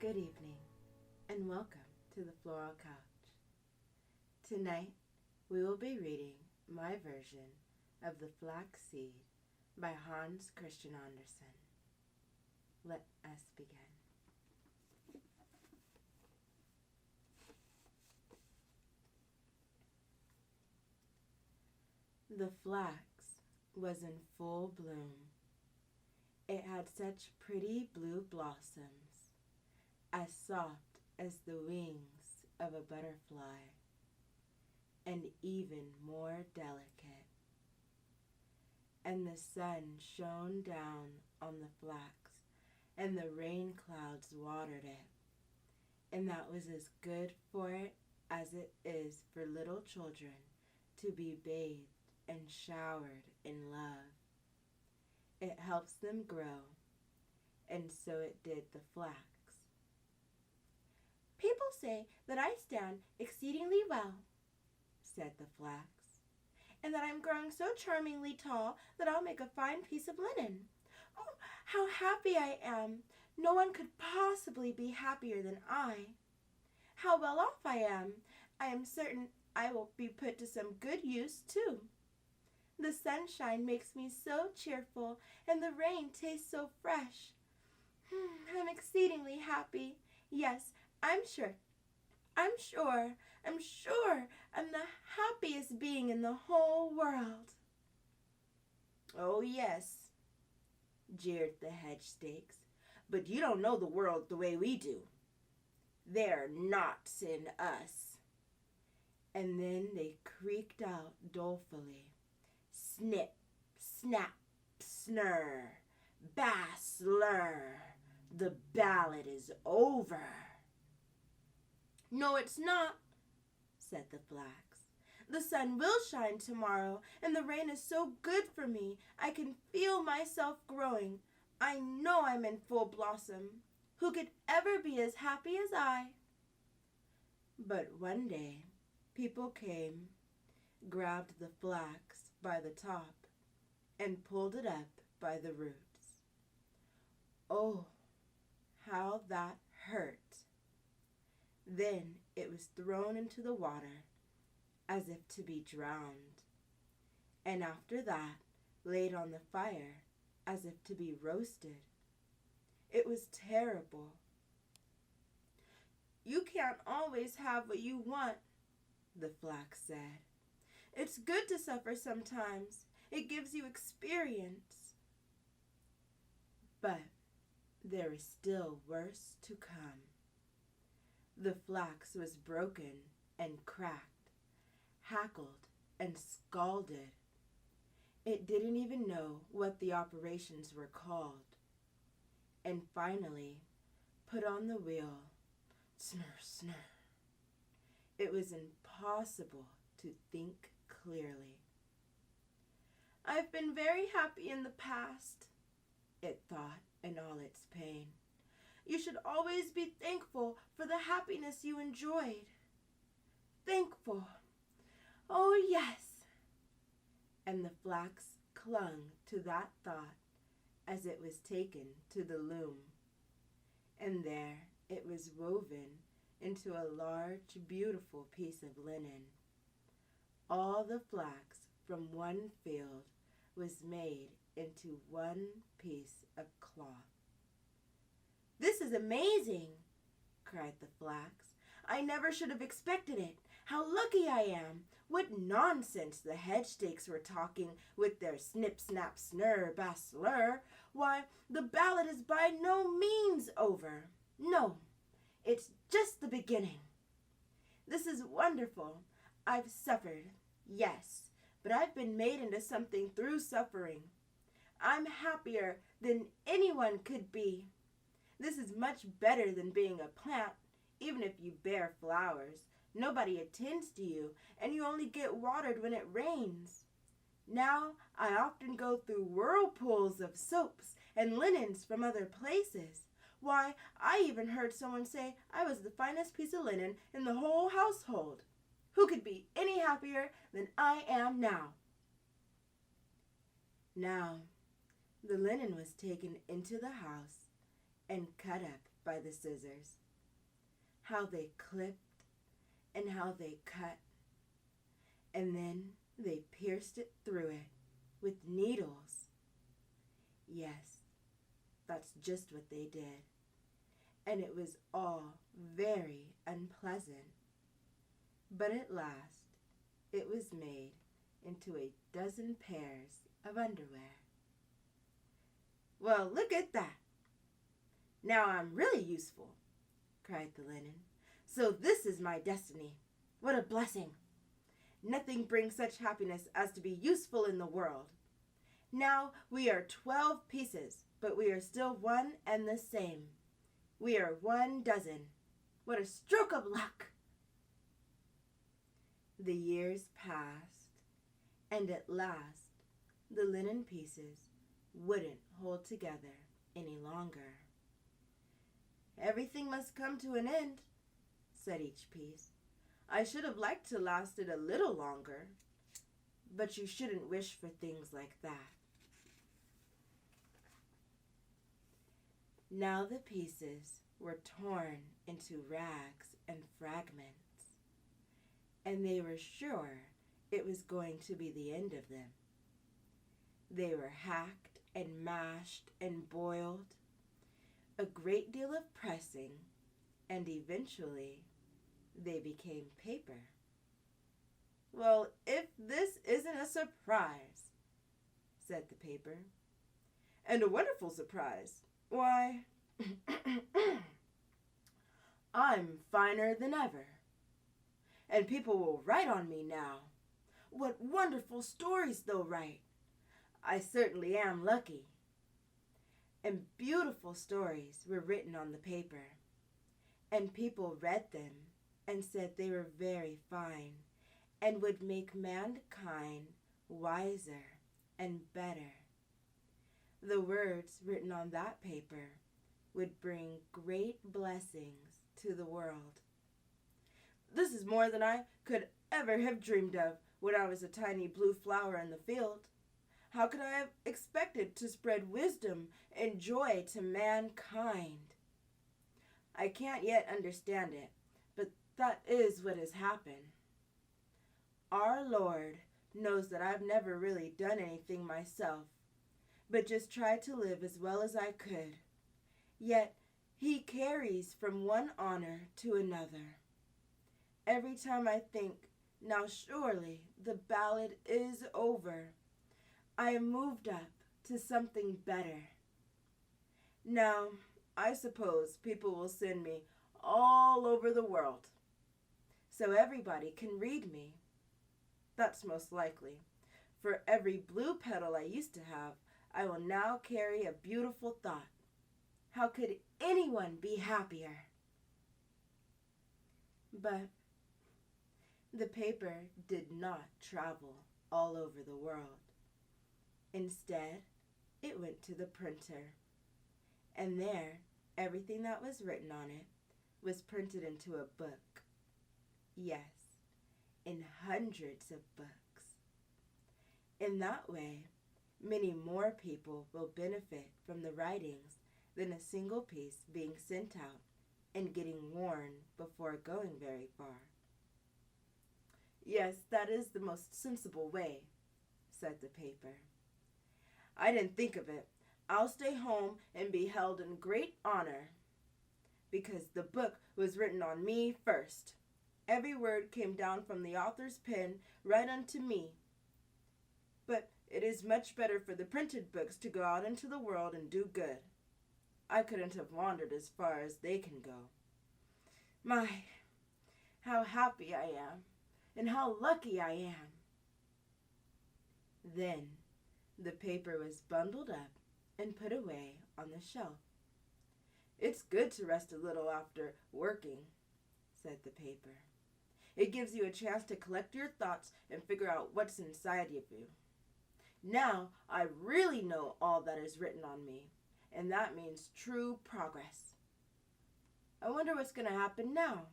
Good evening, and welcome to the Floral Couch. Tonight, we will be reading my version of The Flax Seed by Hans Christian Andersen. Let us begin. The flax was in full bloom. It had such pretty blue blossoms, as soft as the wings of a butterfly, and even more delicate. And the sun shone down on the flax, and the rain clouds watered it, and that was as good for it as it is for little children to be bathed and showered in love. It helps them grow, and so it did the flax. "People say that I stand exceedingly well," said the flax, "and that I'm growing so charmingly tall that I'll make a fine piece of linen. Oh, how happy I am! No one could possibly be happier than I. How well off I am! I am certain I will be put to some good use, too. The sunshine makes me so cheerful, and the rain tastes so fresh. I'm exceedingly happy. Yes, I'm sure I'm the happiest being in the whole world." "Oh, yes," jeered the hedge stakes, "but you don't know the world the way we do. They're knots in us." And then they creaked out dolefully. Snip, snap, snurr, bass, lurr, the ballad is over. "No, it's not," said the flax. "The sun will shine tomorrow, and the rain is so good for me. I can feel myself growing. I know I'm in full blossom. Who could ever be as happy as I?" But one day, people came, grabbed the flax by the top, and pulled it up by the roots. Oh, how that hurt! Then it was thrown into the water, as if to be drowned, and after that laid on the fire, as if to be roasted. It was terrible. "You can't always have what you want," the flax said. "It's good to suffer sometimes. It gives you experience." But there is still worse to come. The flax was broken and cracked, hackled and scalded. It didn't even know what the operations were called, and finally put on the wheel. Snurr, snurr. It was impossible to think clearly. "I've been very happy in the past," it thought in all its pain. "You should always be thankful for the happiness you enjoyed. Thankful. Oh, yes." And the flax clung to that thought as it was taken to the loom. And there it was woven into a large, beautiful piece of linen. All the flax from one field was made into one piece of cloth. "This is amazing," cried the flax. "I never should have expected it. How lucky I am! What nonsense the hedge stakes were talking with their snip, snap, snurr, bass, lurr. Why, the ballad is by no means over. No, it's just the beginning. This is wonderful. I've suffered, yes, but I've been made into something through suffering. I'm happier than anyone could be. This is much better than being a plant, even if you bear flowers. Nobody attends to you, and you only get watered when it rains. Now I often go through whirlpools of soaps and linens from other places. Why, I even heard someone say I was the finest piece of linen in the whole household. Who could be any happier than I am now?" Now, the linen was taken into the house, and cut up by the scissors, how they clipped and how they cut, and then they pierced it through it with needles. Yes, that's just what they did, and it was all very unpleasant. But at last, it was made into a dozen pairs of underwear. "Well, look at that! Now I'm really useful," cried the linen. "So this is my destiny. What a blessing! Nothing brings such happiness as to be useful in the world. Now we are 12 pieces, but we are still one and the same. We are 1 dozen. What a stroke of luck!" The years passed, and at last the linen pieces wouldn't hold together any longer. "Everything must come to an end," said each piece. "I should have liked to last it a little longer, but you shouldn't wish for things like that." Now the pieces were torn into rags and fragments, and they were sure it was going to be the end of them. They were hacked and mashed and boiled, a great deal of pressing, and eventually they became paper. "Well, if this isn't a surprise," said the paper, "and a wonderful surprise. Why, I'm finer than ever, and people will write on me now. What wonderful stories they'll write. I certainly am lucky." And beautiful stories were written on the paper, and people read them and said they were very fine and would make mankind wiser and better. The words written on that paper would bring great blessings to the world. "This is more than I could ever have dreamed of when I was a tiny blue flower in the field. How could I have expected to spread wisdom and joy to mankind? I can't yet understand it, but that is what has happened. Our Lord knows that I've never really done anything myself, but just tried to live as well as I could. Yet He carries from one honor to another. Every time I think, now surely the ballad is over, I am moved up to something better. Now, I suppose people will send me all over the world, so everybody can read me. That's most likely. For every blue petal I used to have, I will now carry a beautiful thought. How could anyone be happier?" But the paper did not travel all over the world. Instead, it went to the printer, and there everything that was written on it was printed into a book. Yes, in hundreds of books. In that way, many more people will benefit from the writings than a single piece being sent out and getting worn before going very far. "Yes, that is the most sensible way," said the paper. "I didn't think of it. I'll stay home and be held in great honor, because the book was written on me first. Every word came down from the author's pen right unto me. But it is much better for the printed books to go out into the world and do good. I couldn't have wandered as far as they can go. My, how happy I am, and how lucky I am." Then the paper was bundled up and put away on the shelf. "It's good to rest a little after working," said the paper. "It gives you a chance to collect your thoughts and figure out what's inside of you. Now I really know all that is written on me, and that means true progress. I wonder what's going to happen now.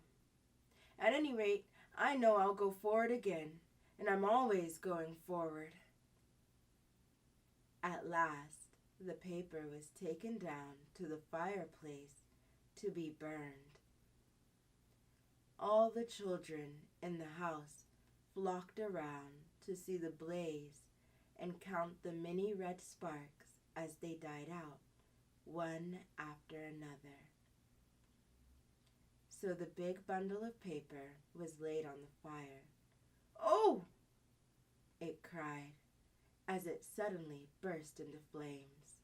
At any rate, I know I'll go forward again, and I'm always going forward." At last, the paper was taken down to the fireplace to be burned. All the children in the house flocked around to see the blaze and count the many red sparks as they died out, one after another. So the big bundle of paper was laid on the fire. "Oh!" it cried, as it suddenly burst into flames.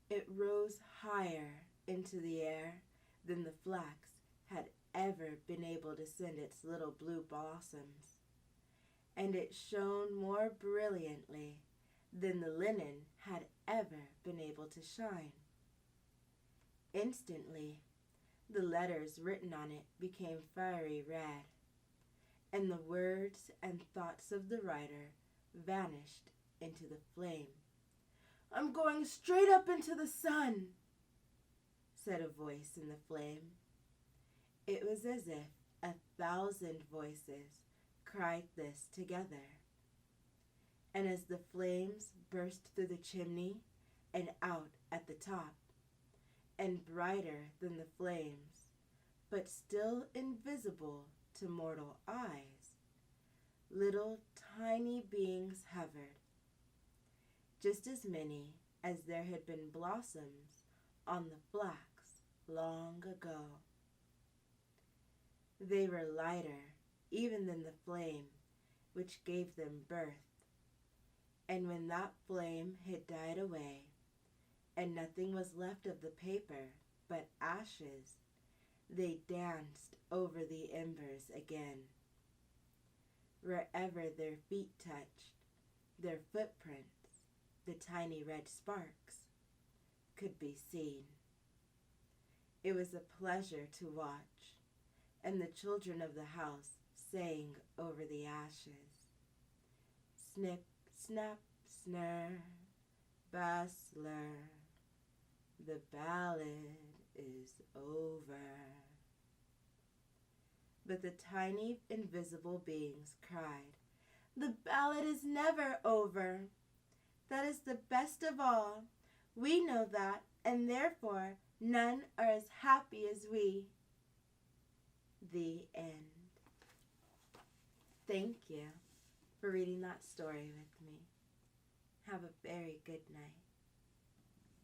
It rose higher into the air than the flax had ever been able to send its little blue blossoms, and it shone more brilliantly than the linen had ever been able to shine. Instantly, the letters written on it became fiery red, and the words and thoughts of the writer vanished into the flame. "I'm going straight up into the sun," said a voice in the flame. It was as if 1,000 voices cried this together. And as the flames burst through the chimney and out at the top, and brighter than the flames, but still invisible to mortal eyes, little tiny beings hovered, just as many as there had been blossoms on the flax long ago. They were lighter even than the flame which gave them birth, and when that flame had died away, and nothing was left of the paper but ashes, they danced over the embers again. Wherever their feet touched, their footprints, the tiny red sparks, could be seen. It was a pleasure to watch, and the children of the house sang over the ashes. Snip, snap, snurr, bustler, the ballad is over. But the tiny invisible beings cried, "The ballad is never over. That is the best of all. We know that, and therefore none are as happy as we." The end. Thank you for reading that story with me. Have a very good night.